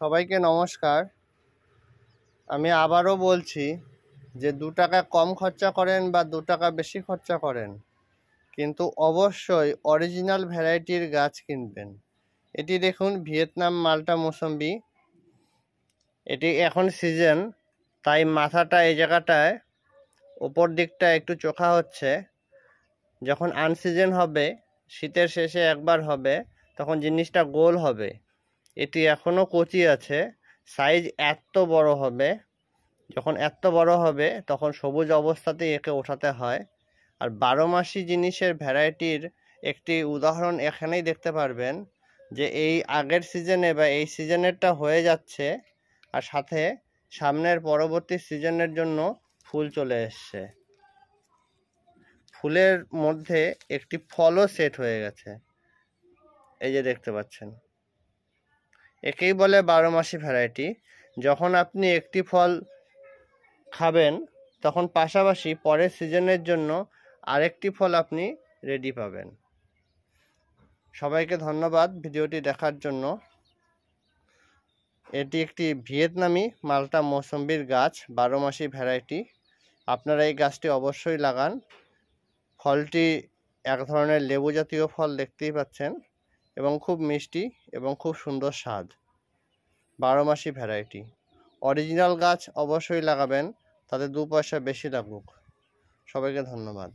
সবাইকে নমস্কার। আমি আবারও বলছি যে 2 টাকা কম খরচা করেন বা 2 টাকা বেশি খরচা করেন, কিন্তু অবশ্যই অরিজিনাল ভ্যারাইটির গাছ কিনবেন। এটি দেখুন ভিয়েতনাম মাল্টা মৌসুম্বি। এটি এখন সিজন, তাই মাথাটা এই জায়গাটায় ওপর দিকটা একটু চোখা হচ্ছে। যখন আনসিজন হবে, শীতের শেষে একবার হবে, তখন জিনিসটা গোল হবে। এটি এখনও কচি আছে, সাইজ এত বড় হবে। যখন এত বড় হবে তখন সবুজ অবস্থাতেই একে ওঠাতে হয়। আর 12 মাসি জিনিসের ভ্যারাইটির একটি উদাহরণ এখানেই দেখতে পারবেন যে এই আগের সিজনে বা এই সিজনেরটা হয়ে যাচ্ছে, আর সাথে সামনের পরবর্তী সিজনের জন্য ফুল চলে এসছে। ফুলের মধ্যে একটি ফলও সেট হয়ে গেছে, এই যে দেখতে পাচ্ছেন। একেই বলে 12 মাসি ভ্যারাইটি। যখন আপনি একটি ফল খাবেন তখন পাশাপাশি পরের সিজনের জন্য আরেকটি ফল আপনি রেডি পাবেন। সবাইকে ধন্যবাদ ভিডিওটি দেখার জন্য। এটি একটি ভিয়েতনামি মাল্টা মৌসুম্বির গাছ, 12 মাসি ভ্যারাইটি। আপনারা এই গাছটি অবশ্যই লাগান। ফলটি এক ধরনের লেবু জাতীয় ফল, দেখতেই পাচ্ছেন, এবং খুব মিষ্টি এবং খুব সুন্দর স্বাদ। 12 মাসি ভ্যারাইটি অরিজিনাল গাছ অবশ্যই লাগাবেন, তাতে 2 পয়সা বেশি লাগুক। সবাইকে ধন্যবাদ।